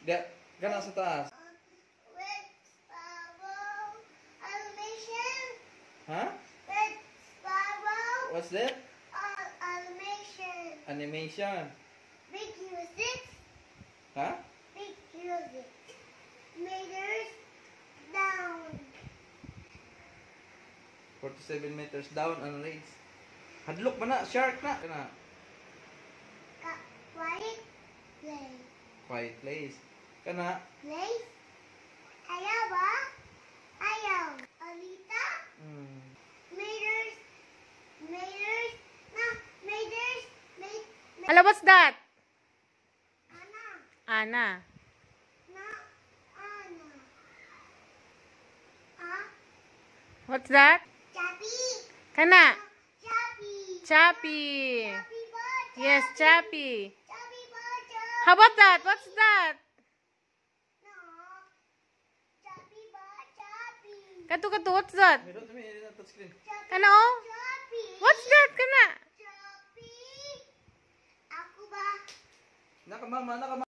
Gana sa taas. With Sparrow animation. Ha? With Sparrow What's that? animation. Animation. Big music. Ha? Big music. Meters down. 47 meters down ang race. Hadlok man na, shark na. Kana. Quiet play. Quiet place. Kana. Place. Ayaw ba? Ayaw. Alita. Meters. Meters. Na. Meters. Hello, what's that? Ana. Ana. Na. Ana. Ah. What's that? Chappy. Kana. Chappy. Chappy. Chappy bird. Yes, Chappy. Chappy bird. How about that? What's that? No. Chappy bird. Chappy. Katu, what's that? Meron to me, touchscreen. Kana oh? Chappy. What's that? Kana? Chappy. Ako ba? Naka mama,